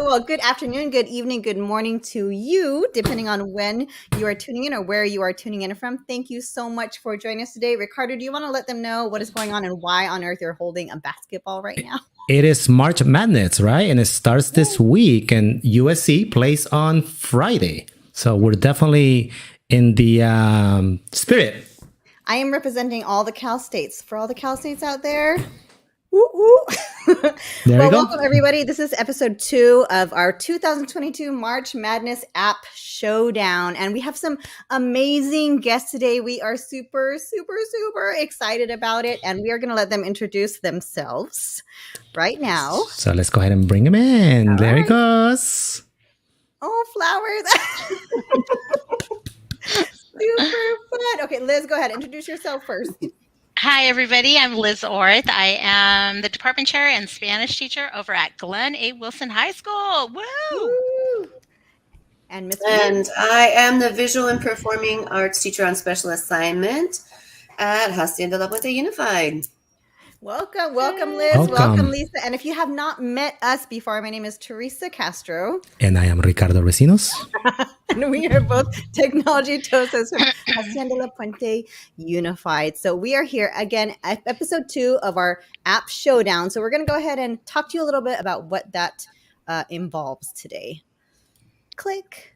Well, good afternoon, good evening, good morning to you, depending on when you are tuning in or where you are tuning in from. Thank you so much for joining us today. Ricardo, do you want to let them know what is going on and why on earth you're holding a basketball right now? It is March Madness, right? And it starts this week, and USC plays on Friday. So we're definitely in the spirit. I am representing all the Cal States. For all the Cal States out there, woo woo. Well, welcome everybody. This is episode 2 of our 2022 March Madness App Showdown. And we have some amazing guests today. We are super excited about it. And we are going to let them introduce themselves right now. So let's go ahead and bring them in. There he goes. Oh, flowers. Super fun. Okay, Liz, go ahead. Introduce yourself first. Hi, everybody. I'm Liz Orth. I am the department chair and Spanish teacher over at Glen A. Wilson High School. Woo! And I am the visual and performing arts teacher on special assignment at Hacienda La Puente Unified. Welcome, Liz. Welcome, Lisa. And if you have not met us before, my name is Teresa Castro. And I am Ricardo Recinos. And we are both technology TOSAs from Hacienda La Puente Unified. So we are here again at episode 2 of our App Showdown. So we're going to go ahead and talk to you a little bit about what that involves today. Click.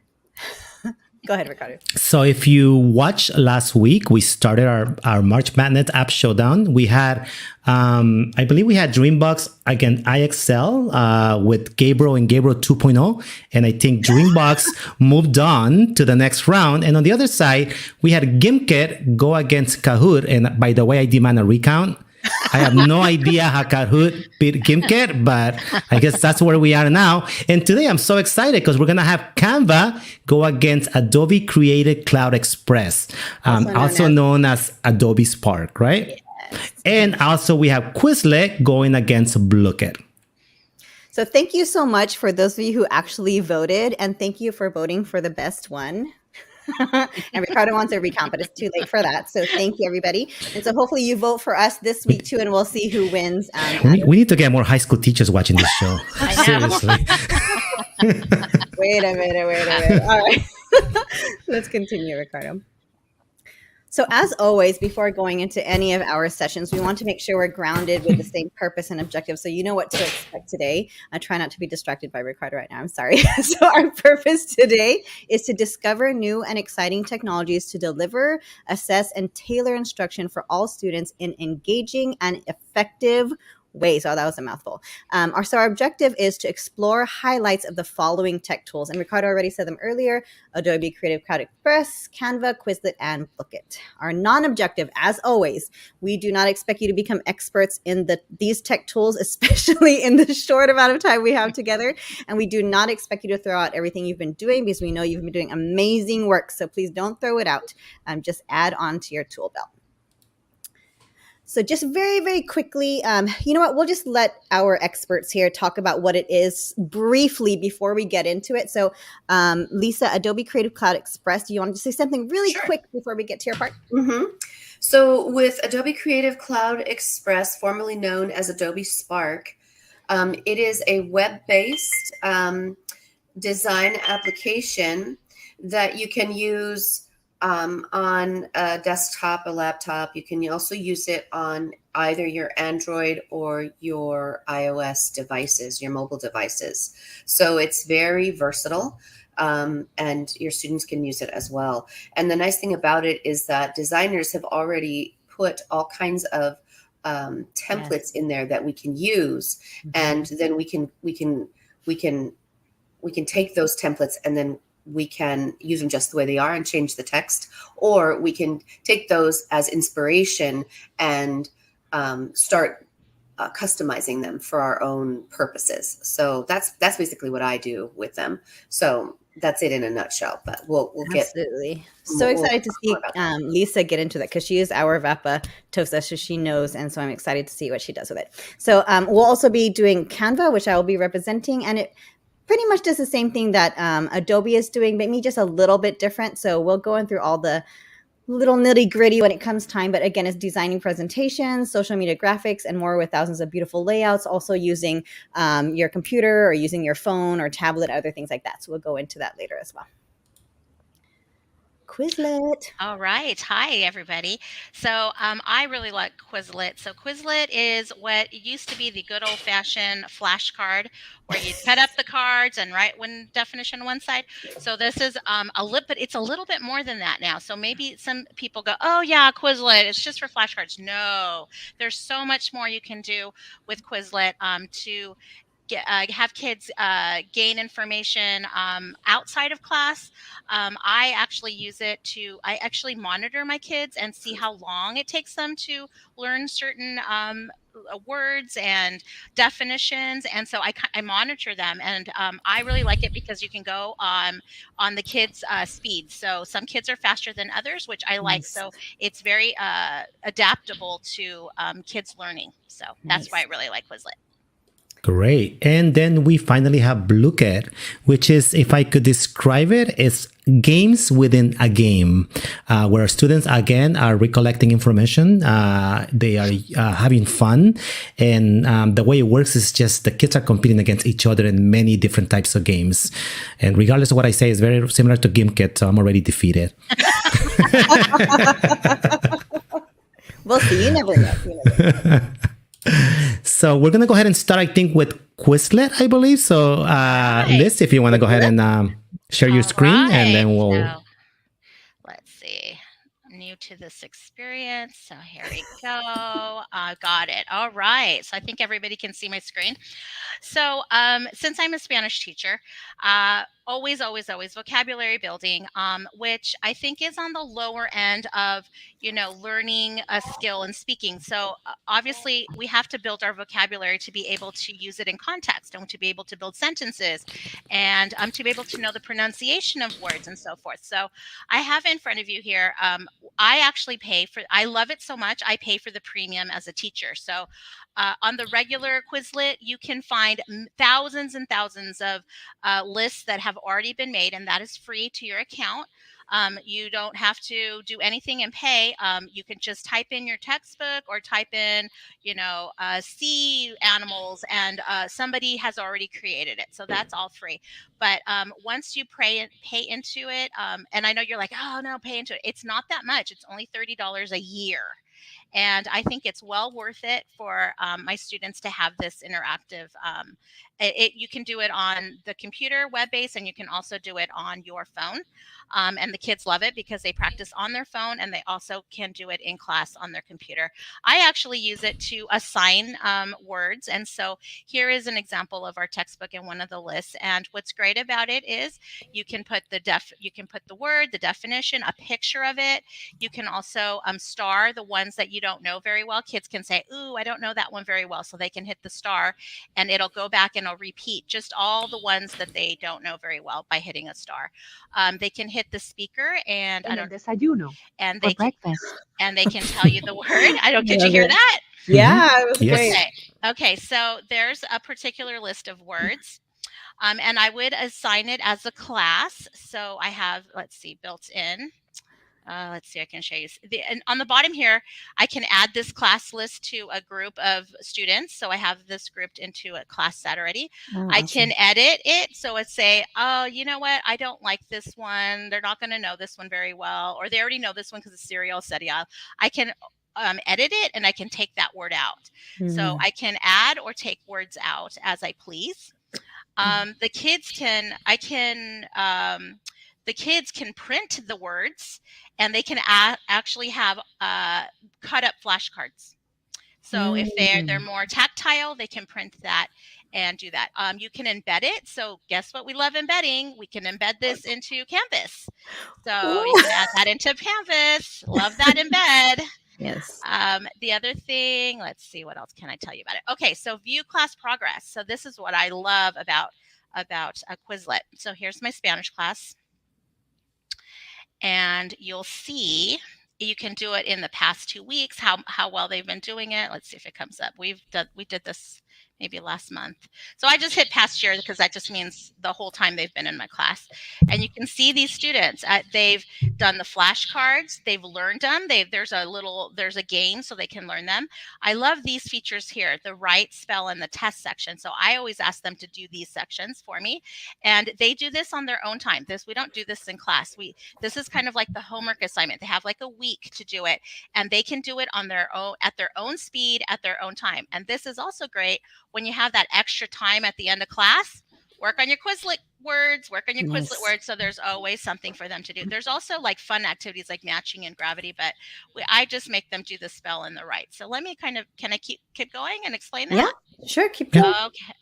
Go ahead, Ricardo. So if you watched last week, we started our March Madness App Showdown. We had, I believe we had Dreambox against IXL with Gabriel and Gabriel 2.0. And I think Dreambox moved on to the next round. And on the other side, we had Gimkit go against Kahoot. And by the way, I demand a recount. I have no idea how Kahoot beat Gimkit, but I guess that's where we are now. And today I'm so excited because we're going to have Canva go against Adobe Creative Cloud Express, also known as Adobe Spark, right? Yes. And also we have Quizlet going against Blookit. So thank you so much for those of you who actually voted, and thank you for voting for the best one. And Ricardo wants a recount, but it's too late for that. So thank you, everybody. And so hopefully you vote for us this week too, and we'll see who wins. We need to get more high school teachers watching this show. Seriously. Wait a minute. All right. Let's continue, Ricardo. So as always, before going into any of our sessions, we want to make sure we're grounded with the same purpose and objective. So you know what to expect today. I try not to be distracted by Ricardo right now. I'm sorry. So our purpose today is to discover new and exciting technologies to deliver, assess, and tailor instruction for all students in engaging and effective ways. Oh, that was a mouthful. So our objective is to explore highlights of the following tech tools. And Ricardo already said them earlier: Adobe Creative Cloud Express, Canva, Quizlet, and Blookit. Our non-objective, as always, we do not expect you to become experts in these tech tools, especially in the short amount of time we have together. And we do not expect you to throw out everything you've been doing, because we know you've been doing amazing work. So please don't throw it out. Just add on to your tool belt. So just very quickly, you know what? We'll just let our experts here talk about what it is briefly before we get into it. So Lisa, Adobe Creative Cloud Express, do you want to say something really quick before we get to your part? Mm-hmm. So with Adobe Creative Cloud Express, formerly known as Adobe Spark, it is a web-based design application that you can use on a desktop, a laptop. You can also use it on either your Android or your iOS devices, your mobile devices. So it's very versatile, and your students can use it as well. And the nice thing about it is that designers have already put all kinds of templates in there that we can use, and then we can take those templates and then we can use them just the way they are and change the text, or we can take those as inspiration and start customizing them for our own purposes. So that's basically what I do with them. So that's it in a nutshell, but we'll get absolutely so excited to see Lisa get into that, because she is our VAPA TOSA, so she knows, and so I'm excited to see what she does with it. So we'll also be doing Canva, which I will be representing, and it pretty much does the same thing that Adobe is doing, but maybe just a little bit different. So we'll go in through all the little nitty gritty when it comes time, but again, it's designing presentations, social media graphics, and more with thousands of beautiful layouts, also using your computer or using your phone or tablet, other things like that. So we'll go into that later as well. Quizlet. All right. Hi, everybody. So I really like Quizlet. So Quizlet is what used to be the good old-fashioned flashcard where you cut up the cards and write one definition on one side. So this is but it's a little bit more than that now. So maybe some people go, oh, yeah, Quizlet, it's just for flashcards. No, there's so much more you can do with Quizlet to have kids gain information outside of class. I actually use it I actually monitor my kids and see how long it takes them to learn certain words and definitions. And so I monitor them, and I really like it because you can go on the kids' speed. So some kids are faster than others, which I like. So it's very adaptable to kids learning. So that's why I really like Quizlet. Great. And then we finally have Blookit, which is, if I could describe it, it's games within a game, where students, again, are recollecting information. They are having fun. And the way it works is just the kids are competing against each other in many different types of games. And regardless of what I say, it's very similar to GameKit, so I'm already defeated. We'll see. You never know. So we're going to go ahead and start, I think, with Quizlet, I believe. So Liz, if you want to go ahead and share your screen, and then we'll... So, let's see. New to this experience. So here we go. Got it. All right. So I think everybody can see my screen. So since I'm a Spanish teacher, always vocabulary building, which I think is on the lower end of, learning a skill and speaking. So obviously we have to build our vocabulary to be able to use it in context, and to be able to build sentences, and to be able to know the pronunciation of words and so forth. So I have in front of you here, I actually I love it so much, I pay for the premium as a teacher. So on the regular Quizlet, you can find thousands and thousands of lists that have already been made, and that is free to your account. You don't have to do anything and pay. You can just type in your textbook or type in, sea animals, and somebody has already created it. So that's all free. But once you pay into it, and I know you're like, oh no, pay into it. It's not that much. It's only $30 a year. And I think it's well worth it for my students to have this interactive. You can do it on the computer, web-based, and you can also do it on your phone. And the kids love it because they practice on their phone, and they also can do it in class on their computer. I actually use it to assign words. And so here is an example of our textbook in one of the lists. And what's great about it is you can put the word, the definition, a picture of it. You can also star the ones that you don't know very well. Kids can say, ooh, I don't know that one very well. So they can hit the star, and it'll go back and it'll repeat just all the ones that they don't know very well by hitting a star. They can hit the speaker, and desayuno, and for they can, breakfast. and they can tell you the word. Did you hear that? Yeah, it was Yes. great. Okay, so there's a particular list of words. And I would assign it as a class. So I have, let's see, built in. Let's see, I can show you. And on the bottom here, I can add this class list to a group of students. So I have this grouped into a class set already. Oh, I awesome. can edit it. So it's say, oh, you know what? I don't like this one. They're not going to know this one very well. Or they already know this one because it's serial serial. I can edit it, and I can take that word out. So I can add or take words out as I please. The kids can print the words, and they can actually have cut up flashcards. So if they're more tactile, they can print that and do that. You can embed it. So guess what? We love embedding. We can embed this into Canvas. So you can add that into Canvas. Love that embed. Yes. The other thing, let's see, what else can I tell you about it? Okay, so view class progress. So this is what I love about a Quizlet. So here's my Spanish class. And you'll see you can do it in the past 2 weeks, how well they've been doing it. Let's see if it comes up. We did this maybe last month. So I just hit past year because that just means the whole time they've been in my class. And you can see these students, they've done the flashcards, they've learned them. There's a game so they can learn them. I love these features here, the write, spell, and the test section. So I always ask them to do these sections for me. And they do this on their own time. We don't do this in class. This is kind of like the homework assignment. They have like a week to do it, and they can do it on their own, at their own speed, at their own time. And this is also great when you have that extra time at the end of class. Work on your Quizlet words, So there's always something for them to do. There's also like fun activities like matching and gravity, but I just make them do the spell and the write. So let me can I keep going and explain that? Yeah, sure. Keep going.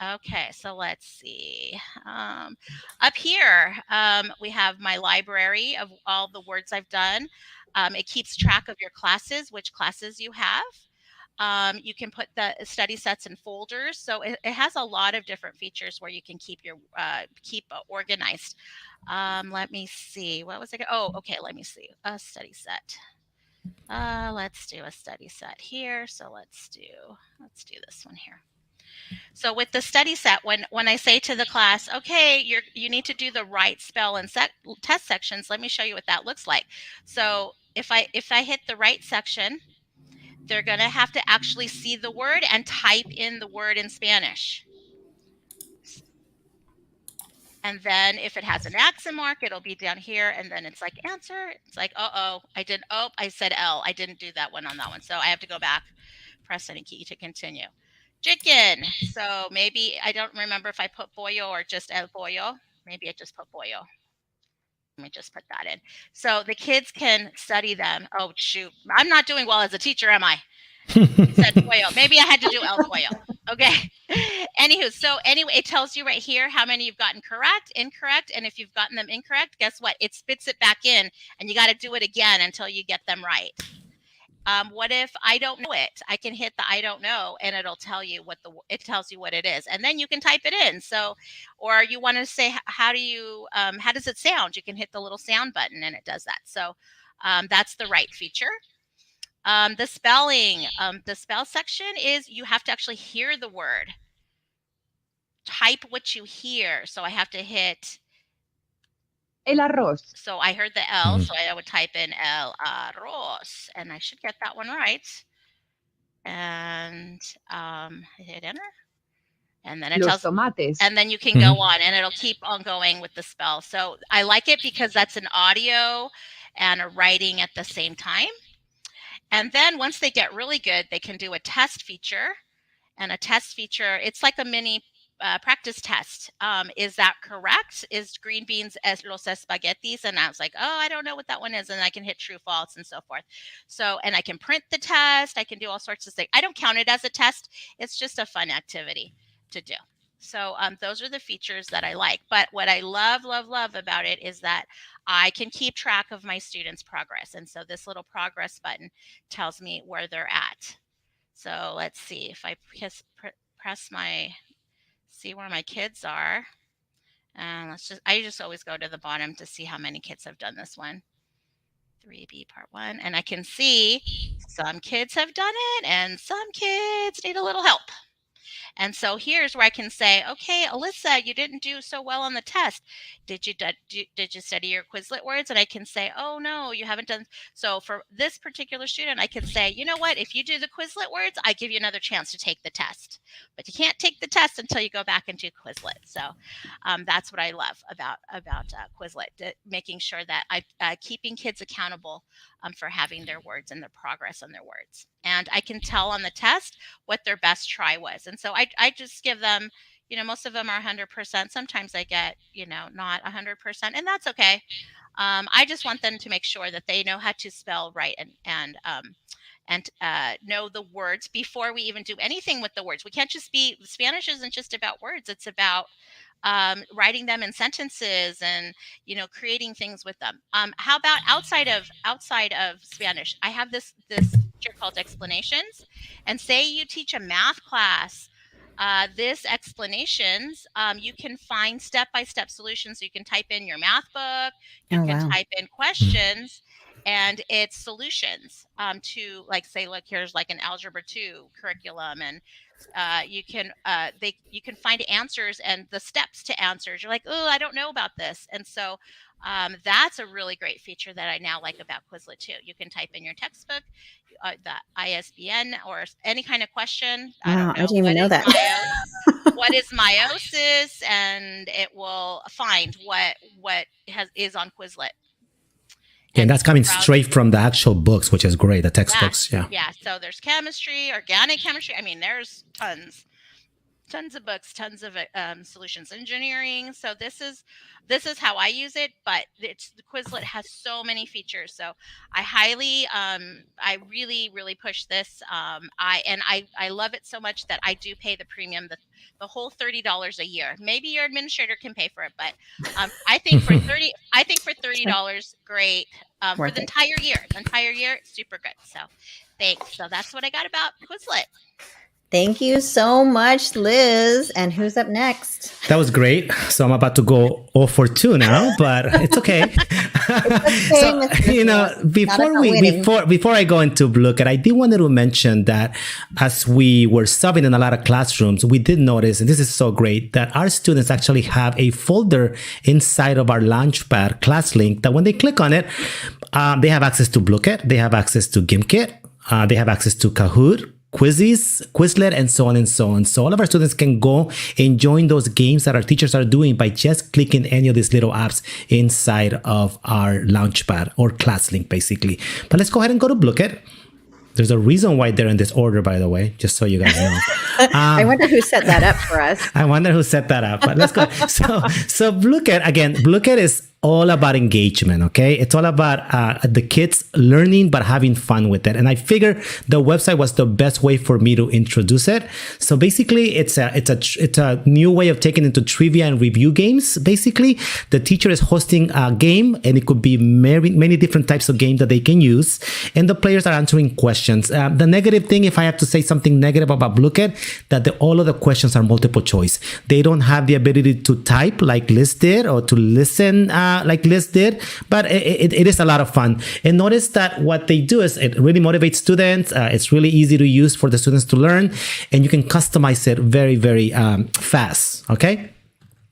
Okay. So let's see. Up here, we have my library of all the words I've done. It keeps track of your classes, which classes you have. You can put the study sets in folders. So it has a lot of different features where you can keep organized. Let me see. What was it? Oh, okay. Let me see. A study set. Let's do a study set here. So let's do this one here. So with the study set, when I say to the class, okay, you need to do the write, spell, and test sections, let me show you what that looks like. So if I hit the write section, they're going to have to actually see the word and type in the word in Spanish. And then if it has an accent mark, it'll be down here. And then it's like answer. It's like, I said L. I didn't do that one on that one. So I have to go back, press any key to continue. Chicken. So maybe I don't remember if I put pollo or just el pollo. Maybe I just put pollo. Let me just put that in. So the kids can study them. Oh, shoot. I'm not doing well as a teacher, am I? Said pollo. Maybe I had to do el pollo. Okay. Anywho, so anyway, it tells you right here how many you've gotten correct, incorrect. And if you've gotten them incorrect, guess what? It spits it back in, and you got to do it again until you get them right. What if I don't know it? I can hit the I don't know, and it'll tell you what tells you what it is, and then you can type it in. So, or you want to say how does it sound? You can hit the little sound button, and it does that. So that's the write feature. The spelling, the spell section is you have to actually hear the word. Type what you hear. So I have to hit El arroz. So I heard the L, so I would type in el arroz, and I should get that one right. And hit enter, and then it tells tomates. And then you can go on, and it'll keep on going with the spell. So I like it because that's an audio and a writing at the same time. And then once they get really good, they can do a test feature. And a test feature, it's like a mini practice test. Is that correct? Is green beans los espaguetis? And I was like, I don't know what that one is. And I can hit true, false, and so forth. So, and I can print the test. I can do all sorts of things. I don't count it as a test. It's just a fun activity to do. So those are the features that I like. But what I love about it is that I can keep track of my students' progress. And so this little progress button tells me where they're at. So let's see if I press see where my kids are. And I just always go to the bottom to see how many kids have done this one. 3B part 1. And I can see some kids have done it and some kids need a little help. And so here's where I can say, okay, Alyssa, you didn't do so well on the test. Did you study your Quizlet words? And I can say, oh, no, you haven't done. So for this particular student, I could say, you know what? If you do the Quizlet words, I give you another chance to take the test. But you can't take the test until you go back and do Quizlet. So that's what I love about Quizlet, making sure that I'm keeping kids accountable for having their words and their progress on their words. And I can tell on the test what their best try was. And so I just give them, most of them are 100%. Sometimes I get, not 100%, and that's okay. I just want them to make sure that they know how to spell right and know the words before we even do anything with the words. We can't just Spanish isn't just about words. It's about writing them in sentences and creating things with them. How about outside of Spanish? I have this feature called explanations, and say you teach a math class. This explanations, you can find step-by-step solutions. So you can type in your math book, you can type in questions, and it's solutions to, like, say, look, here's like an Algebra 2 curriculum, and you can find answers and the steps to answers. You're like, oh, I don't know about this. And so that's a really great feature that I now like about Quizlet too. You can type in your textbook, the ISBN or any kind of question. Wow, I didn't even know that. What is meiosis? And it will find what is on Quizlet. And that's coming straight from the actual books, which is great. The textbooks, yeah. Yeah. So there's chemistry, organic chemistry. I mean, there's tons of books, tons of solutions engineering. So this is how I use it. But the Quizlet has so many features. So I really push this. I love it so much that I do pay the premium, the whole $30 a year. Maybe your administrator can pay for it, but I think for $30, great. For the entire year, super good. So thanks. So that's what I got about Quizlet. Thank you so much, Liz. And who's up next? That was great. So I'm about to go 0 for 2 now, but it's okay. So, before I go into Blookit, I did want to mention that as we were subbing in a lot of classrooms, we did notice, and this is so great, that our students actually have a folder inside of our Launchpad class link that when they click on it, they have access to Blookit, they have access to Gimkit, they have access to Kahoot, Quizzes, Quizlet, and so on and so on. So all of our students can go and join those games that our teachers are doing by just clicking any of these little apps inside of our Launchpad or class link, basically. But let's go ahead and go to Blookit. There's a reason why they're in this order, by the way, just so you guys know. I wonder who set that up for us. I wonder who set that up, but let's go. So Blookit, again, Blookit is all about engagement, okay? It's all about the kids learning but having fun with it. And I figure the website was the best way for me to introduce it. So basically, it's a new way of taking into trivia and review games. Basically, the teacher is hosting a game, and it could be many different types of games that they can use, and the players are answering questions. The negative thing, if I have to say something negative about Blookit, that all of the questions are multiple choice. They don't have the ability to type like Liz did or to listen like Liz did, but it is a lot of fun. And notice that what they do is it really motivates students. It's really easy to use for the students to learn, and you can customize it very, very fast. Okay.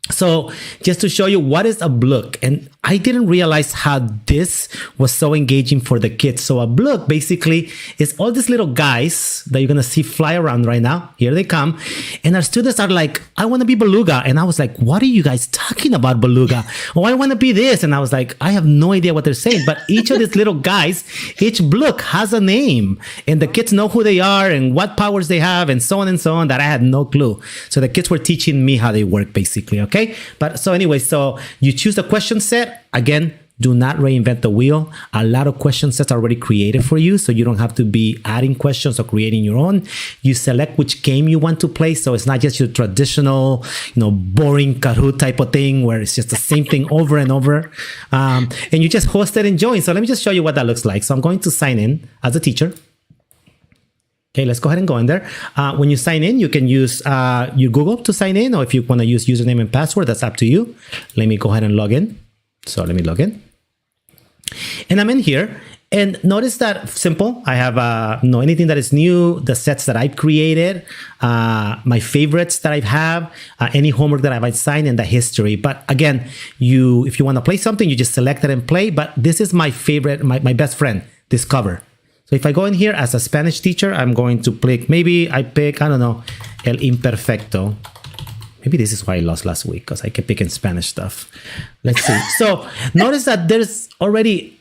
So just to show you what is a Blook, and I didn't realize how this was so engaging for the kids. So a Blook basically is all these little guys that you're going to see fly around right now. Here they come. And our students are like, I want to be Beluga. And I was like, what are you guys talking about, Beluga? Oh, I want to be this. And I was like, I have no idea what they're saying. But each of these little guys, each Blook has a name. And the kids know who they are and what powers they have and so on, that I had no clue. So the kids were teaching me how they work, basically. Okay. But so anyway, so you choose the question set. Again, do not reinvent the wheel. A lot of question sets are already created for you, so you don't have to be adding questions or creating your own. You select which game you want to play, so it's not just your traditional, boring Kahoot type of thing where it's just the same thing over and over. And you just host it and join. So let me just show you what that looks like. So I'm going to sign in as a teacher. Okay, let's go ahead and go in there. When you sign in, you can use your Google to sign in, or if you want to use username and password, that's up to you. Let me go ahead and log in. So let me log in. And I'm in here. And notice that simple. I have anything that is new, the sets that I've created, my favorites that I have, any homework that I've assigned, and the history. But again, if you want to play something, you just select it and play. But this is my favorite, my best friend, Discover. So if I go in here as a Spanish teacher, I'm going to pick, I don't know, El Imperfecto. Maybe this is why I lost last week, because I kept picking Spanish stuff. Let's see. So notice that there's already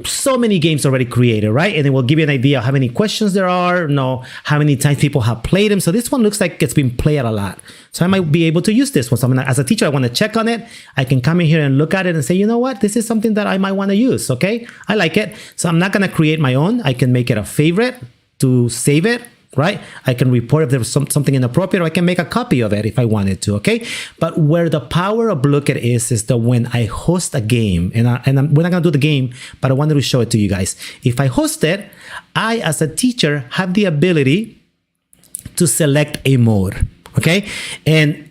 so many games already created, right? And it will give you an idea of how many questions there are, how many times people have played them. So this one looks like it's been played a lot. So I might be able to use this one. So as a teacher, I want to check on it. I can come in here and look at it and say, you know what? This is something that I might want to use, okay? I like it. So I'm not going to create my own. I can make it a favorite to save it, right? I can report if there's something inappropriate, or I can make a copy of it if I wanted to, okay? But where the power of Blookit is that when I host a game, we're not going to do the game, but I wanted to show it to you guys. If I host it, I, as a teacher, have the ability to select a mode, okay? And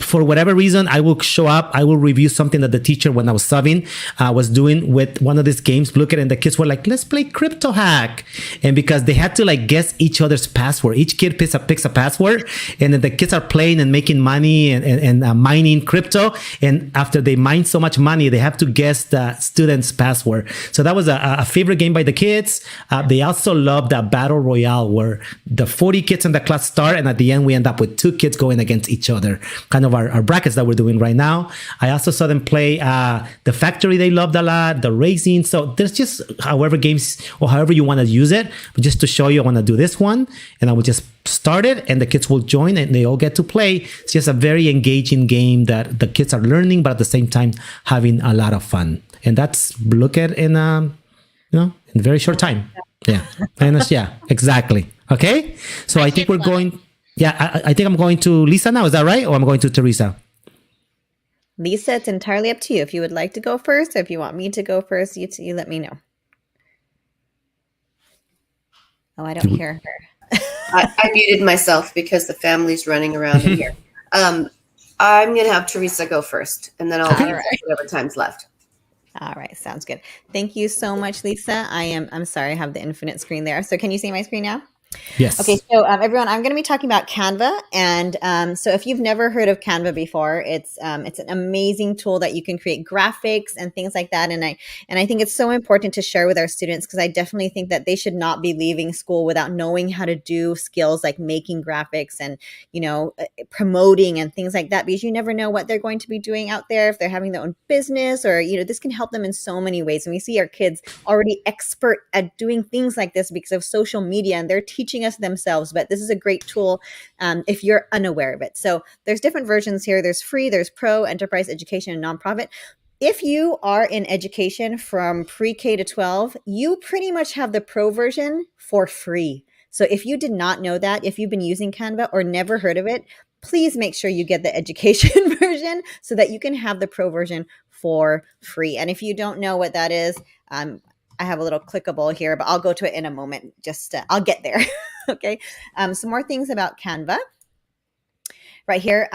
for whatever reason, I will show up. I will review something that the teacher, when I was subbing, was doing with one of these games, Blookit, and the kids were like, let's play crypto hack. And because they had to like guess each other's password, each kid picks a password, and then the kids are playing and making money and mining crypto. And after they mine so much money, they have to guess the student's password. So that was a favorite game by the kids. They also loved the battle royale where the 40 kids in the class start, and at the end we end up with 2 kids going against each other, kind of our brackets that we're doing right now. I also saw them play the factory. They loved a lot, the racing. So there's just however games or however you want to use it. But just to show you, I want to do this one, and I will just start it, and the kids will join, and they all get to play. It's just a very engaging game that the kids are learning, but at the same time having a lot of fun. And that's Blookit in in a very short time. Yeah, and yeah, exactly. Okay, so I think we're going. Yeah, I think I'm going to Lisa now. Is that right? Or I'm going to Teresa? Lisa, it's entirely up to you. If you would like to go first, or if you want me to go first, you let me know. Oh, I don't hear her. I muted myself because the family's running around in here. I'm going to have Teresa go first, and then I'll do whatever time's left. All right, sounds good. Thank you so much, Lisa. I'm sorry, I have the infinite screen there. So can you see my screen now? Yes. Okay, so everyone, I'm going to be talking about Canva, and so if you've never heard of Canva before, it's an amazing tool that you can create graphics and things like that. And I think it's so important to share with our students, because I definitely think that they should not be leaving school without knowing how to do skills like making graphics and promoting and things like that, because you never know what they're going to be doing out there if they're having their own business, or this can help them in so many ways. And we see our kids already expert at doing things like this because of social media, and they're teaching us themselves, but this is a great tool if you're unaware of it. So there's different versions here. There's free, there's pro, enterprise, education, and nonprofit. If you are in education from pre-K to 12, you pretty much have the pro version for free. So if you did not know that, if you've been using Canva or never heard of it, please make sure you get the education version so that you can have the pro version for free. And if you don't know what that is, I have a little clickable here, but I'll go to it in a moment. Just I'll get there. Okay. Some more things about Canva right here.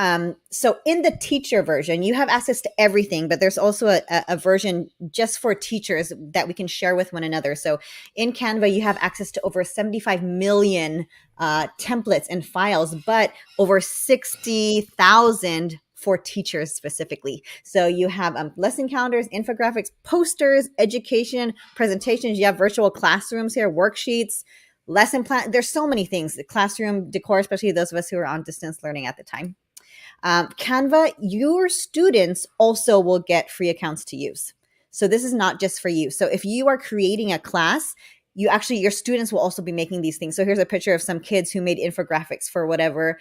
So in the teacher version, you have access to everything, but there's also a version just for teachers that we can share with one another. So in Canva, you have access to over 75 million templates and files, but over 60,000 for teachers specifically. So you have lesson calendars, infographics, posters, education, presentations. You have virtual classrooms here, worksheets, lesson plan. There's so many things. The classroom decor, especially those of us who are on distance learning at the time. Canva, your students also will get free accounts to use. So this is not just for you. So if you are creating a class, your students will also be making these things. So here's a picture of some kids who made infographics for whatever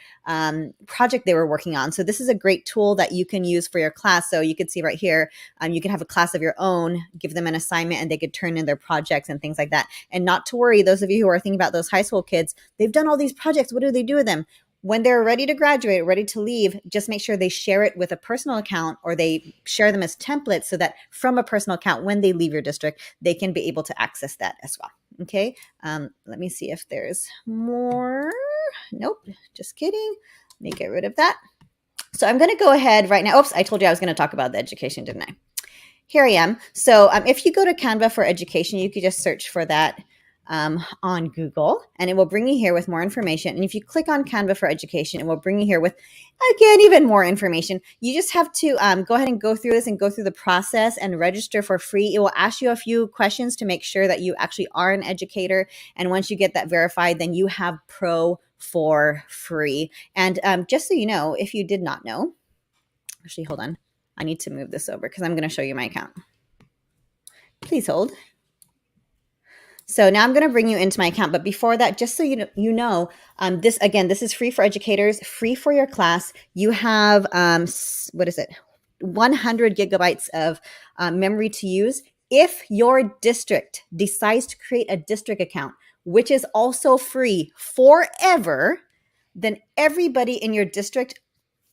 project they were working on. So this is a great tool that you can use for your class. So you can see right here, you can have a class of your own, give them an assignment, and they could turn in their projects and things like that. And not to worry, those of you who are thinking about those high school kids, they've done all these projects. What do they do with them? When they're ready to graduate, ready to leave, just make sure they share it with a personal account, or they share them as templates so that from a personal account, when they leave your district, they can be able to access that as well. Okay. Let me see if there's more. Nope. Just kidding. Let me get rid of that. So I'm going to go ahead right now. Oops. I told you I was going to talk about the education, didn't I? Here I am. So if you go to Canva for education, you could just search for that on Google, and it will bring you here with more information. And if you click on Canva for education, it will bring you here with, again, even more information. You just have to go ahead and go through this and go through the process and register for free. It will ask you a few questions to make sure that you actually are an educator. And once you get that verified, then you have pro for free. And just so you know, if you did not know, actually, hold on. I need to move this over because I'm going to show you my account. Please hold. So now I'm going to bring you into my account. But before that, just so you know, this is free for educators, free for your class. You have, 100 gigabytes of memory to use. If your district decides to create a district account, which is also free forever, then everybody in your district,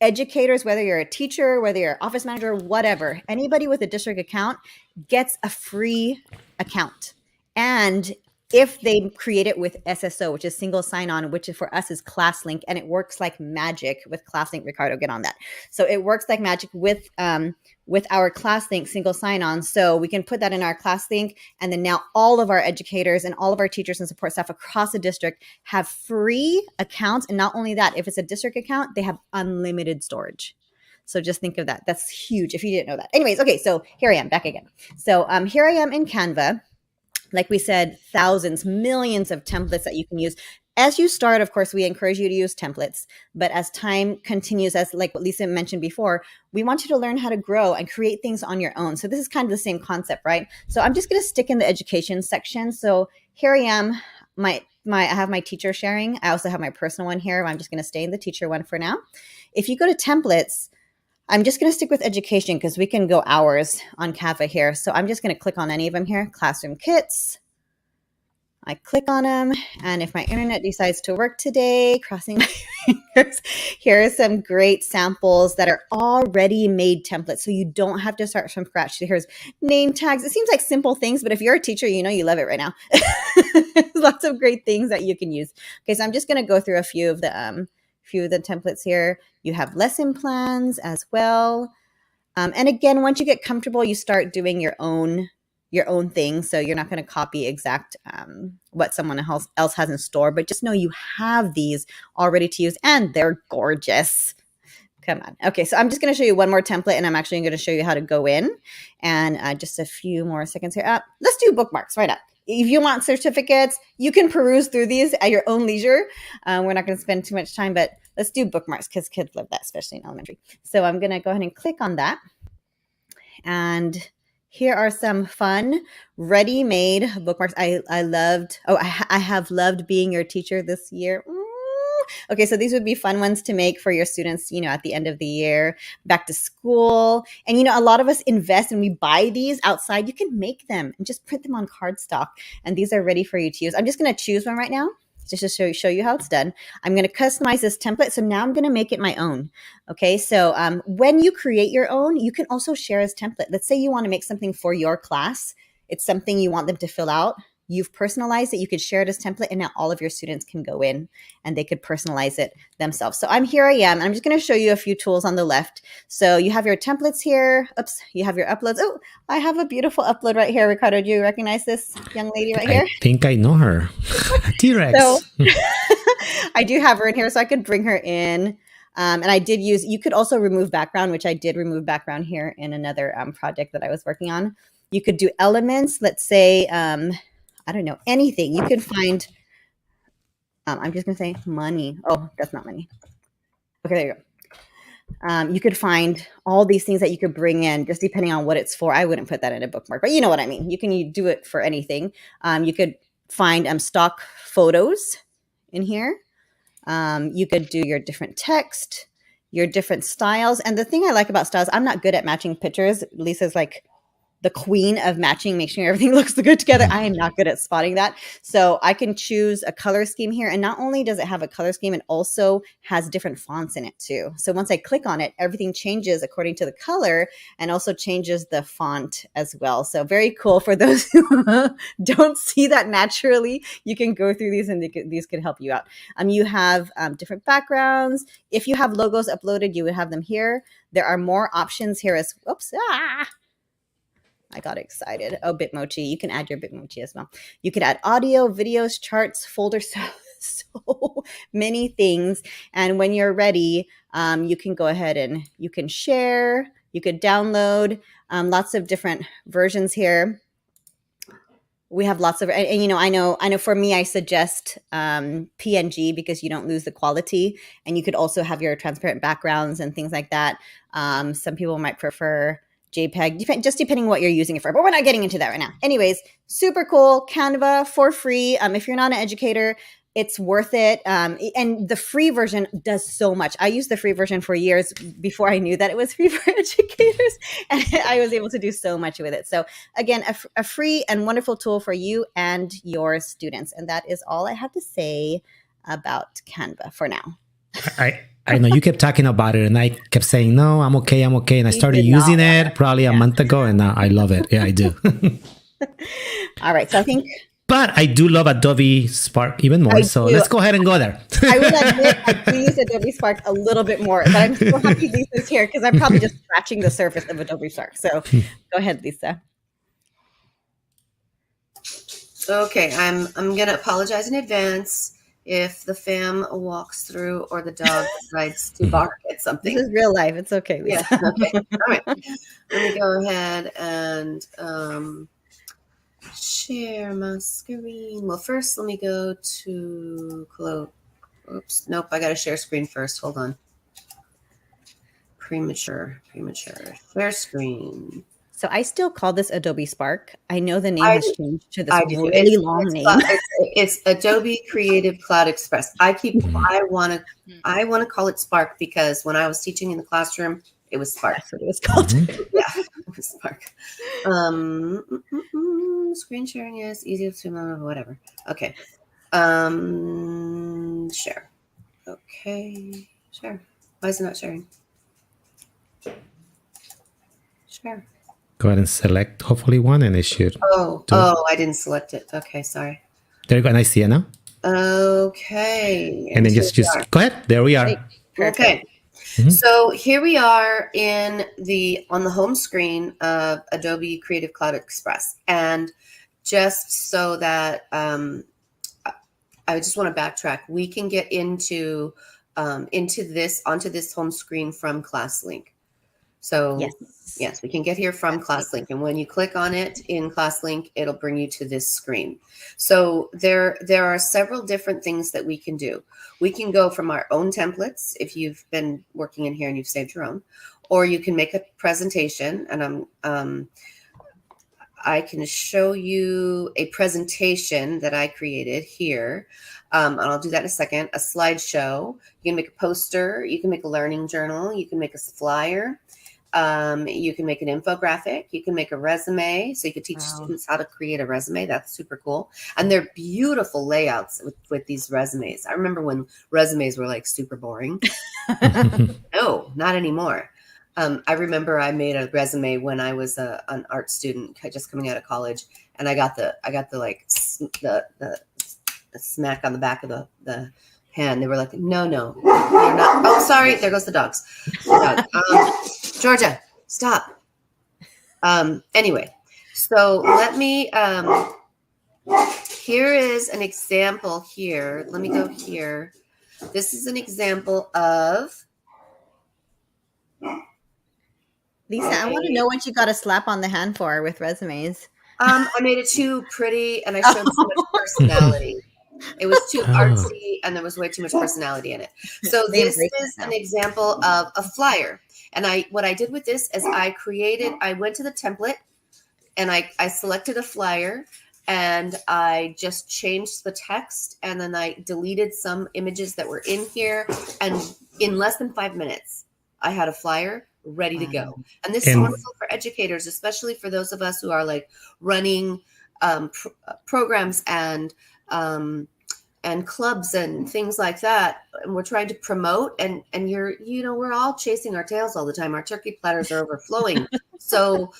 educators, whether you're a teacher, whether you're an office manager, whatever, anybody with a district account gets a free account. And if they create it with SSO, which is single sign-on, which for us is ClassLink, and it works like magic with ClassLink. Ricardo, get on that. So it works like magic with our ClassLink single sign-on. So we can put that in our ClassLink, and then now all of our educators and all of our teachers and support staff across the district have free accounts. And not only that, if it's a district account, they have unlimited storage. So just think of that. That's huge if you didn't know that. Anyways, okay, so here I am back again. So here I am in Canva. Like we said, thousands, millions of templates that you can use. As you start, of course, we encourage you to use templates. But as time continues, as like what Lisa mentioned before, we want you to learn how to grow and create things on your own. So this is kind of the same concept, right? So I'm just going to stick in the education section. So here I am. I have my teacher sharing. I also have my personal one here. I'm just going to stay in the teacher one for now. If you go to templates, I'm just going to stick with education because we can go hours on Canva here. So I'm just going to click on any of them here. Classroom kits. I click on them. And if my internet decides to work today, crossing my fingers, here are some great samples that are already made templates. So you don't have to start from scratch. So here's name tags. It seems like simple things, but if you're a teacher, you know you love it right now. Lots of great things that you can use. Okay, so I'm just going to go through a few of the templates here. You have lesson plans as well. And again, once you get comfortable, you start doing your own thing. So you're not going to copy exact what someone else has in store, but just know you have these already to use and they're gorgeous. Come on. Okay, so I'm just going to show you one more template and I'm actually going to show you how to go in. And just a few more seconds here. Let's do bookmarks right up. If you want certificates, you can peruse through these at your own leisure. We're not going to spend too much time, but let's do bookmarks because kids love that, especially in elementary. So I'm going to go ahead and click on that. And here are some fun, ready-made bookmarks. I have loved being your teacher this year. Okay, so these would be fun ones to make for your students, at the end of the year, back to school. And, a lot of us invest and we buy these outside. You can make them and just print them on cardstock. And these are ready for you to use. I'm just going to choose one right now just to show you how it's done. I'm going to customize this template. So now I'm going to make it my own. Okay, so when you create your own, you can also share as template. Let's say you want to make something for your class. It's something you want them to fill out. You've personalized it. You could share it as template and now all of your students can go in and they could personalize it themselves. So here I am. I'm just going to show you a few tools on the left. So you have your templates here. Oops, you have your uploads. Oh, I have a beautiful upload right here. Ricardo, do you recognize this young lady right here? I think I know her. T-Rex. So I do have her in here so I could bring her in. And I did you could also remove background, which I did remove background here in another project that I was working on. You could do elements. Let's say, I don't know, anything. You could find, I'm just going to say money. Oh, that's not money. Okay, there you go. You could find all these things that you could bring in just depending on what it's for. I wouldn't put that in a bookmark, but you know what I mean. You can do it for anything. You could find stock photos in here. You could do your different text, your different styles. And the thing I like about styles, I'm not good at matching pictures. Lisa's like the queen of matching, make sure everything looks good together. I am not good at spotting that. So I can choose a color scheme here. And not only does it have a color scheme, it also has different fonts in it too. So once I click on it, everything changes according to the color and also changes the font as well. So very cool for those who don't see that naturally. You can go through these and these could help you out. You have different backgrounds. If you have logos uploaded, you would have them here. There are more options here as, I got excited. Oh, Bitmoji. You can add your Bitmoji as well. You could add audio, videos, charts, folders, so many things. And when you're ready, you can go ahead and you can share, you could download lots of different versions here. We have lots of, and I know for me, I suggest PNG because you don't lose the quality. And you could also have your transparent backgrounds and things like that. Some people might prefer JPEG, just depending what you're using it for. But we're not getting into that right now. Anyways, super cool. Canva for free. If you're not an educator, it's worth it. And the free version does so much. I used the free version for years before I knew that it was free for educators. And I was able to do so much with it. So again, a free and wonderful tool for you and your students. And that is all I have to say about Canva for now. I know you kept talking about it and I kept saying, no, I'm okay. And I started using it probably a month ago and now I love it. Yeah, I do. All right. So I think But I do love Adobe Spark even more. So let's go ahead and go there. I will admit I do use Adobe Spark a little bit more, but I'm so happy Lisa's here because I'm probably just scratching the surface of Adobe Spark. So go ahead, Lisa. Okay, I'm gonna apologize in advance if the fam walks through or the dog decides to bark at something. This is real life. It's okay, Lisa. Yeah. Okay. All right. Let me go ahead and share my screen. Well, first, let me go to close. Oops. Nope. I got to share screen first. Hold on. Premature. Share screen. So I still call this Adobe Spark. I know the name has changed to this really long name. It's Adobe Creative Cloud Express. I want to call it Spark because when I was teaching in the classroom, it was Spark. That's what it was called. Yeah, it was Spark. Screen sharing is easy to whatever. Okay. Share. Okay. Share. Why is it not sharing? Share. Go ahead and select hopefully one and it should. I didn't select it. Okay, sorry. There you go. And I see it now. Okay. And then just go ahead. There we are. Okay. Mm-hmm. So here we are on the home screen of Adobe Creative Cloud Express. And just so that I just want to backtrack, we can get onto this home screen from ClassLink. So yes, we can get here from ClassLink. And when you click on it in ClassLink, it'll bring you to this screen. So there are several different things that we can do. We can go from our own templates if you've been working in here and you've saved your own, or you can make a presentation. And I can show you a presentation that I created here. And I'll do that in a second. A slideshow. You can make a poster. You can make a learning journal. You can make a flyer. You can make an infographic. You can make a resume. So you could teach students how to create a resume. That's super cool. And they're beautiful layouts with these resumes. I remember when resumes were like super boring. No, not anymore. I remember I made a resume when I was an art student just coming out of college, and I got the smack on the back of the hand. They were like, no, you're not. Oh, sorry. There goes the dogs. Georgia, stop. Anyway, so let me, here is an example here. Let me go here. This is an example of. Lisa, I want to know what you got a slap on the hand for with resumes. I made it too pretty and I showed too much personality. It was too artsy and there was way too much personality in it. So this is an example of a flyer. And what I did with this is I went to the template and I selected a flyer and I just changed the text and then I deleted some images that were in here. And in less than 5 minutes, I had a flyer ready to go. And this is wonderful for educators, especially for those of us who are like running programs and clubs and things like that. And we're trying to promote and we're all chasing our tails all the time. Our turkey platters are overflowing. So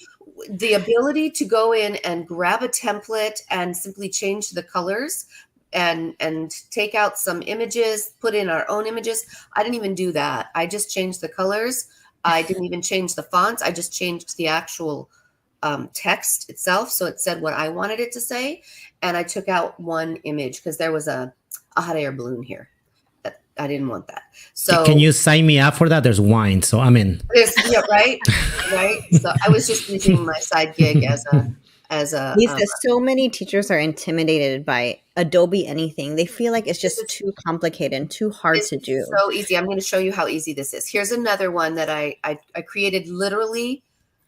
the ability to go in and grab a template and simply change the colors and take out some images, put in our own images. I didn't even do that. I just changed the colors. I didn't even change the fonts. I just changed the actual text itself. So it said what I wanted it to say. And I took out one image because there was a hot air balloon here. I didn't want that. So can you sign me up for that? There's wine. So I'm in. Yeah, right. Right. So I was just using my side gig as a Lisa, so many teachers are intimidated by Adobe anything. They feel like it's just too complicated and too hard to do. So easy. I'm going to show you how easy this is. Here's another one that I created literally.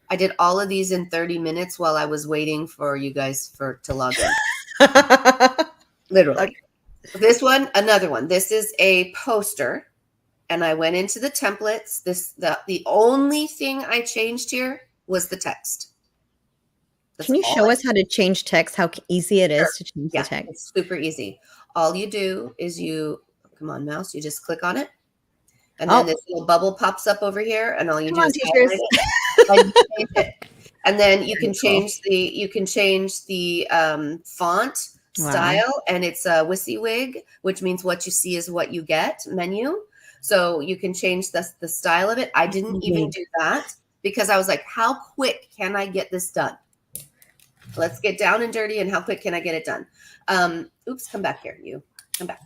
I did all of these in 30 minutes while I was waiting for you guys to log in. Literally. Okay. This one, another one. This is a poster. And I went into the templates. The only thing I changed here was the text. Can you show us how to change text, how easy it is to change the text? It's super easy. All you do is come on, mouse, you just click on it. And then this little bubble pops up over here. And all you do is change it. And then you can change the font style, and it's a WYSIWYG, which means what you see is what you get menu. So you can change the style of it. I didn't even do that because I was like, how quick can I get this done? Let's get down and dirty, and how quick can I get it done? Oops, come back here. You come back.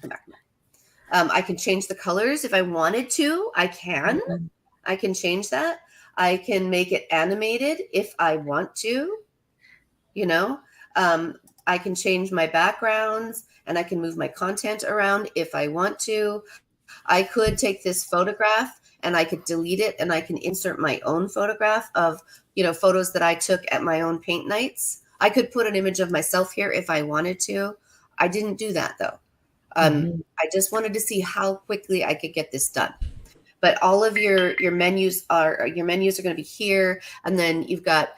I can change the colors if I wanted to. I can change that. I can make it animated if I want to, I can change my backgrounds, and I can move my content around if I want to. I could take this photograph and I could delete it, and I can insert my own photograph of, photos that I took at my own paint nights. I could put an image of myself here if I wanted to. I didn't do that though. I just wanted to see how quickly I could get this done. But all of your menus are going to be here. And then you've got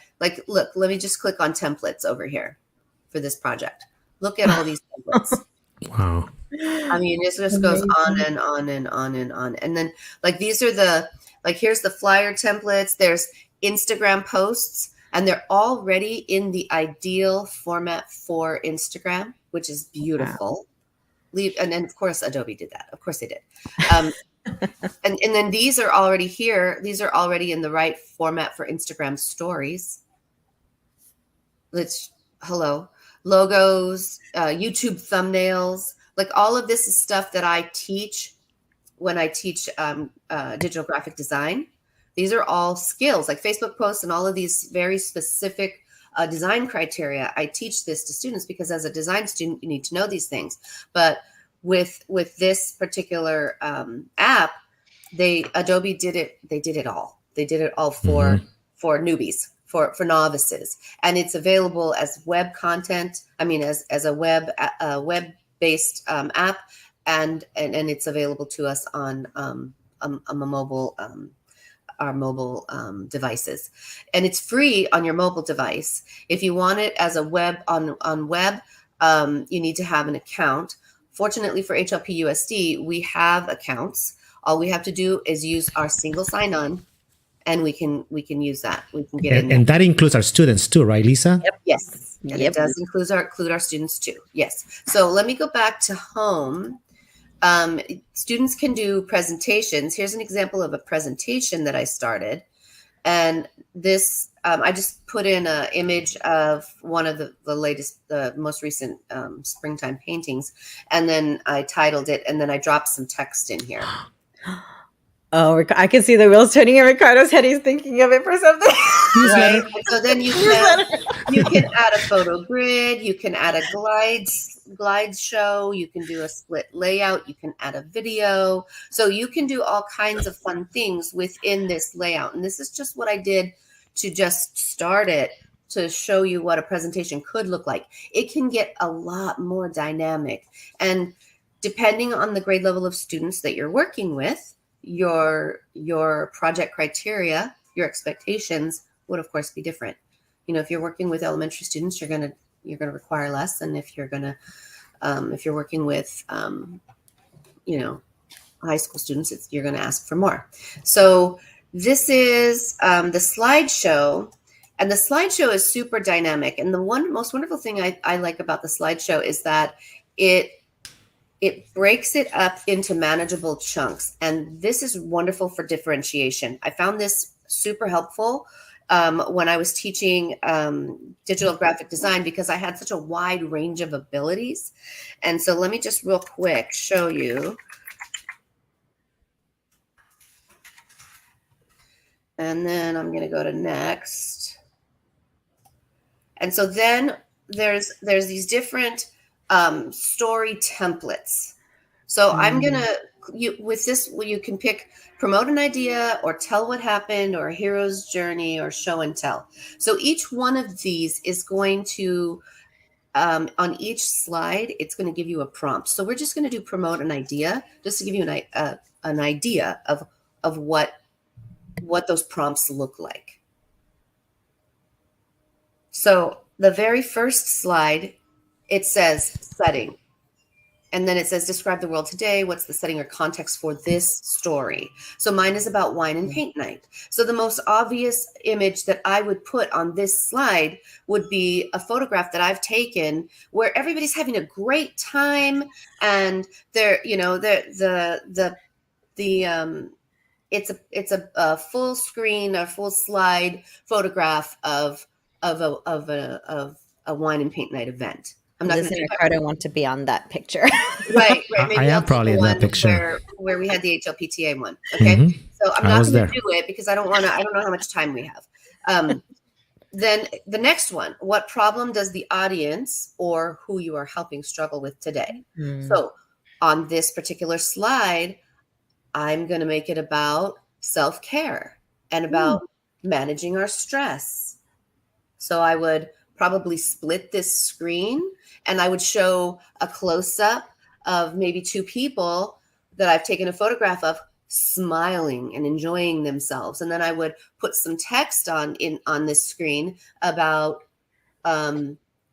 look, let me just click on templates over here for this project. Look at all these templates. Wow. I mean, it just goes on and on and on and on. And then these are here's the flyer templates. There's Instagram posts, and they're already in the ideal format for Instagram, which is beautiful. Wow. And then of course Adobe did that. Of course they did. And then these are already here. These are already in the right format for Instagram stories. Logos, YouTube thumbnails, all of this is stuff that I teach when I teach digital graphic design. These are all skills like Facebook posts and all of these very specific design criteria. I teach this to students because as a design student, you need to know these things. But with this particular app, Adobe did it. They did it all. They did it all for newbies, for novices, and it's available as web content. I mean, as a web-based app, and it's available to us on a mobile. Our mobile devices, and it's free on your mobile device. If you want it as a web on web, you need to have an account. Fortunately for HLP USD, we have accounts. All we have to do is use our single sign-on, and we can use that. We can get in there. And that includes our students too, right, Lisa? Yep. Yes, and it does include our students too. Yes. So let me go back to home. Students can do presentations. Here's an example of a presentation that I started. And this, I just put in an image of one of the most recent springtime paintings. And then I titled it, and then I dropped some text in here. Oh, I can see the wheels turning in Ricardo's head. He's thinking of it for something. Right? So then you can add a photo grid. You can add a glide show. You can do a split layout. You can add a video. So you can do all kinds of fun things within this layout. And this is just what I did to just start it, to show you what a presentation could look like. It can get a lot more dynamic. And depending on the grade level of students that you're working with, your project criteria, your expectations would of course be different. If you're working with elementary students, you're gonna require less than if you're working with high school students, you're gonna ask for more. So this is the slideshow, and the slideshow is super dynamic. And the most wonderful thing I like about the slideshow is that it breaks it up into manageable chunks. And this is wonderful for differentiation. I found this super helpful when I was teaching digital graphic design, because I had such a wide range of abilities. And so let me just real quick show you. And then I'm going to go to next. And so then there's these different story templates. So I'm going to, with this, you can pick promote an idea, or tell what happened, or a hero's journey, or show and tell. So each one of these is going to, on each slide, it's going to give you a prompt. So we're just going to do promote an idea, just to give you an idea of what those prompts look like. So the very first slide, it says setting. And then it says, describe the world today. What's the setting or context for this story? So mine is about wine and paint night. So the most obvious image that I would put on this slide would be a photograph that I've taken where everybody's having a great time, and they're, you know, it's a full screen, a full slide photograph of a wine and paint night event. I'm not Liz going and to Ricardo want to be on that picture. right. Maybe I am I'll take probably the in that one picture. where we had the HLPTA one. Okay, so I'm I not was going to there. do it because I don't know how much time we have. Then the next one, what problem does the audience or who you are helping struggle with today? So on this particular slide, I'm going to make it about self-care and about managing our stress. So I would probably split this screen and I would show a close-up of maybe two people that I've taken a photograph of smiling and enjoying themselves. And then I would put some text on this screen about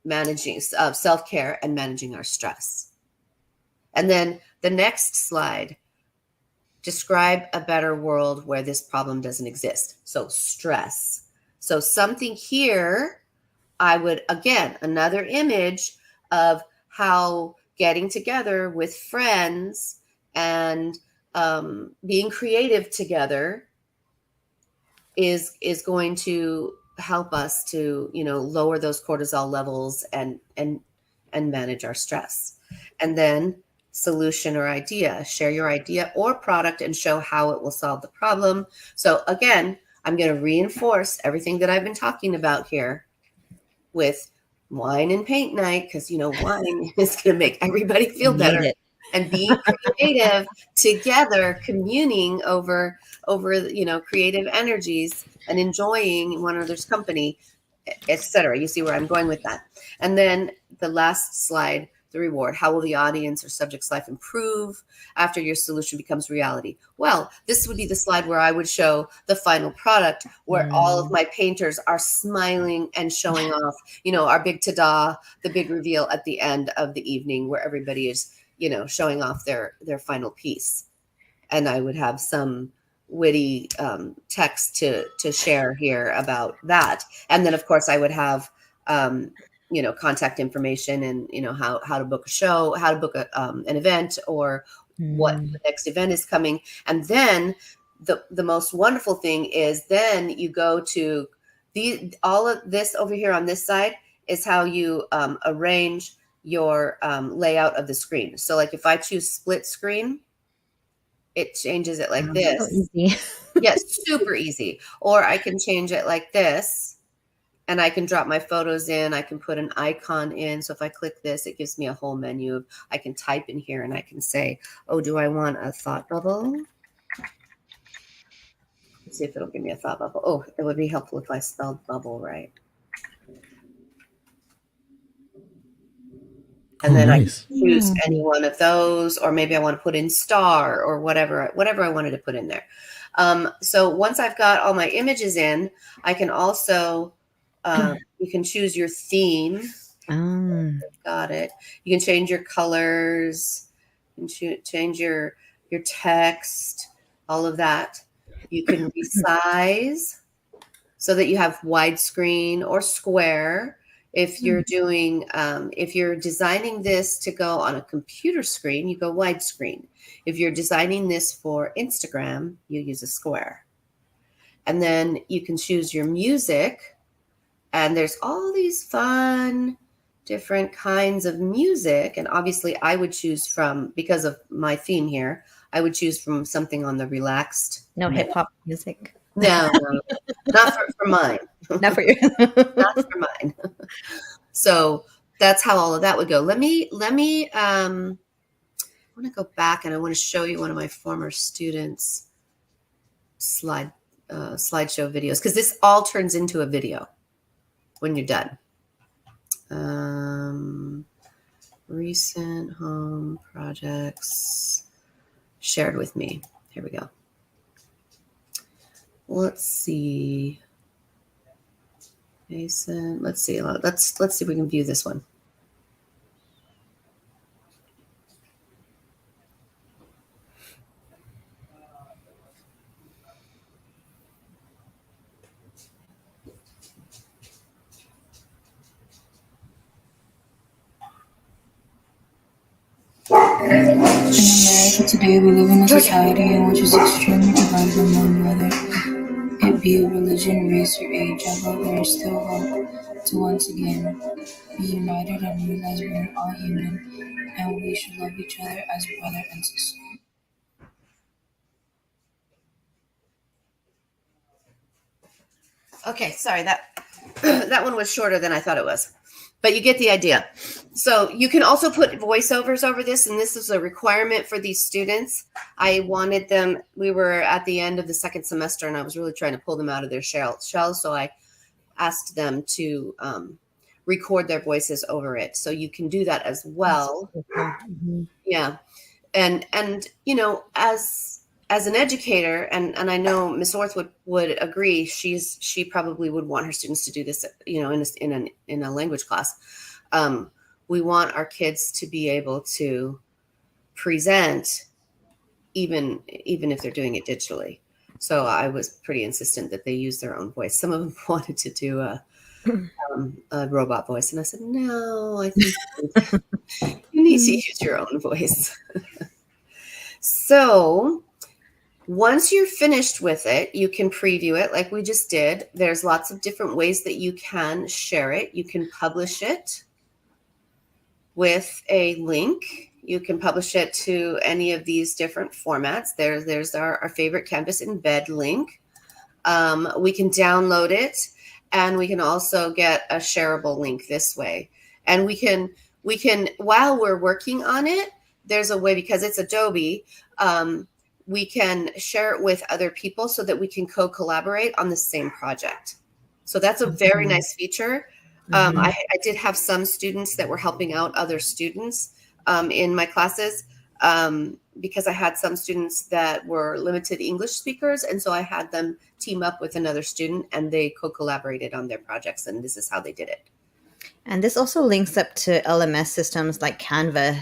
managing self-care and managing our stress. And then the next slide, describe a better world where this problem doesn't exist. So stress. So something here, I would, again, another image of how getting together with friends and being creative together is going to help us to, you know, lower those cortisol levels and manage our stress. And then solution or idea, share your idea or product and show how it will solve the problem. So again, I'm going to reinforce everything that I've been talking about here with wine and paint night, because, you know, wine is going to make everybody feel better. And being creative together, communing over, you know, creative energies and enjoying one another's company, etc. You see where I'm going with that. And then the last slide, the reward. How will the audience or subject's life improve after your solution becomes reality? Well, this would be the slide where I would show the final product, where all of my painters are smiling and showing off, you know, our big ta-da, the big reveal at the end of the evening, where everybody is, you know, showing off their final piece. And I would have some witty text to share here about that. And then, of course, I would have you know, contact information and, you know, how to book a show, how to book an event, or what the next event is coming. And then the most wonderful thing is then you go to all of this over here on this side is how you arrange your layout of the screen. So like if I choose split screen, it changes it like this. So easy. Yes, super easy. Or I can change it like this. And I can drop my photos in. I can put an icon in. So if I click this, it gives me a whole menu. I can type in here and I can say, oh, do I want a thought bubble? Let's see if it'll give me a thought bubble. Oh, it would be helpful if I spelled bubble right. And then nice. I can choose any one of those, or maybe I want to put in star or whatever I wanted to put in there. So once I've got all my images in, I can also you can choose your theme. Got it. You can change your colors. You can change your text, all of that. You can resize so that you have widescreen or square. If you're doing, if you're designing this to go on a computer screen, you go widescreen. If you're designing this for Instagram, you use a square. And then you can choose your music. And there's all these fun, different kinds of music. And obviously I would choose from, because of my theme here, I would choose from something on the relaxed. No hip hop music. No, not for mine. Not for you. Not for mine. So that's how all of that would go. Let me, I want to go back and I want to show you one of my former students' slideshow videos, because this all turns into a video when you're done. Recent home projects shared with me. Here we go. Let's see. Mason, let's see. Let's see if we can view this one. Today we live in a society in which is extremely divided among whether it be religion, race, or age. Although there is still hope to once again be united and realize we are all human and we should love each other as brother and sister. Okay, sorry, that that one was shorter than I thought it was, but you get the idea. So you can also put voiceovers over this, and this is a requirement for these students. I wanted them, we were at the end of the second semester, and I was really trying to pull them out of their shell, so I asked them to record their voices over it. So you can do that as well. Mm-hmm. Yeah. And you know, as an educator, and I know Miss Orth would agree, she probably would want her students to do this, you know, in a language class. We want our kids to be able to present even if they're doing it digitally. So I was pretty insistent that they use their own voice. Some of them wanted to do a robot voice, and I said, no, I think you need to use your own voice. So once you're finished with it, you can preview it like we just did. There's lots of different ways that you can share it. You can publish it with a link. You can publish it to any of these different formats. There's our favorite Canvas embed link. We can download it, and we can also get a shareable link this way. And we can while we're working on it, there's a way, because it's Adobe, we can share it with other people so that we can co-collaborate on the same project. So that's a very nice feature. I did have some students that were helping out other students in my classes because I had some students that were limited English speakers. And so I had them team up with another student, and they co-collaborated on their projects. And this is how they did it. And this also links up to LMS systems like Canvas.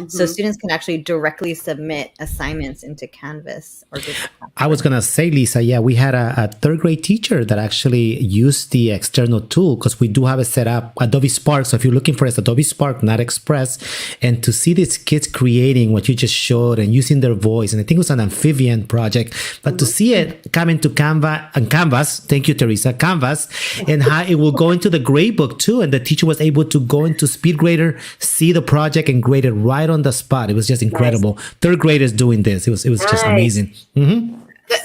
So students can actually directly submit assignments into Canvas. I was going to say, Lisa, yeah, we had a third grade teacher that actually used the external tool, because we do have it set up, Adobe Spark. So if you're looking for it, it's Adobe Spark, not Express. And to see these kids creating what you just showed and using their voice, and I think it was an amphibian project, but to see it come into Canvas, thank you, Teresa, Canvas, and how it will go into the grade book too. And the teacher was able to go into Speed Grader, see the project, and grade it right on the spot. It was just incredible. Nice. Third graders doing this. It was just amazing.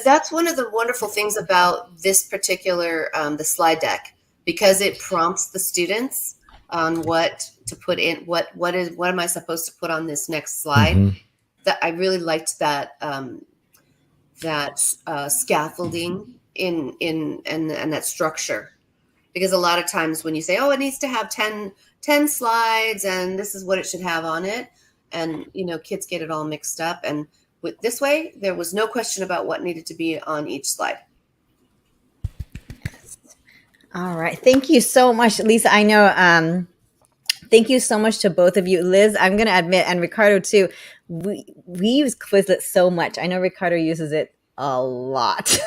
That's one of the wonderful things about this particular the slide deck, because it prompts the students on what to put in. What am I supposed to put on this next slide? That I really liked that scaffolding in and that structure, because a lot of times when you say, oh, it needs to have 10 slides and this is what it should have on it, and you know, kids get it all mixed up. And with this way, there was no question about what needed to be on each slide. All right. Thank you so much, Lisa. I know. Thank you so much to both of you. Liz, I'm going to admit, and Ricardo too, we use Quizlet so much. I know Ricardo uses it a lot.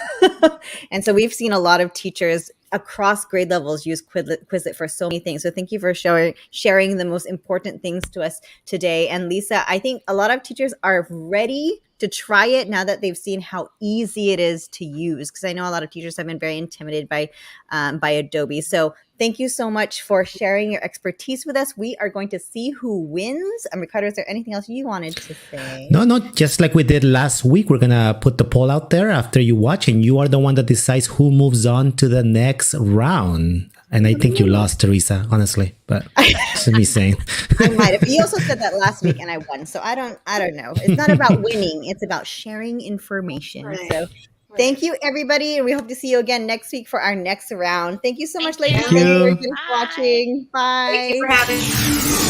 And so we've seen a lot of teachers across grade levels use Quizlet for so many things. So thank you for sharing the most important things to us today. And Lisa, I think a lot of teachers are ready to try it now that they've seen how easy it is to use, because I know a lot of teachers have been very intimidated by Adobe. So thank you so much for sharing your expertise with us. We are going to see who wins. And Ricardo, is there anything else you wanted to say? No, just like we did last week, we're going to put the poll out there after you watch, and you are the one that decides who moves on to the next round. And I think you lost, Teresa, honestly, but it's me saying. I might have. You also said that last week and I won. So I don't know. It's not about winning. It's about sharing information. Right. So thank you, everybody. And we hope to see you again next week for our next round. Thank you so much, ladies. Thank you for watching. Bye. Thank you for having me.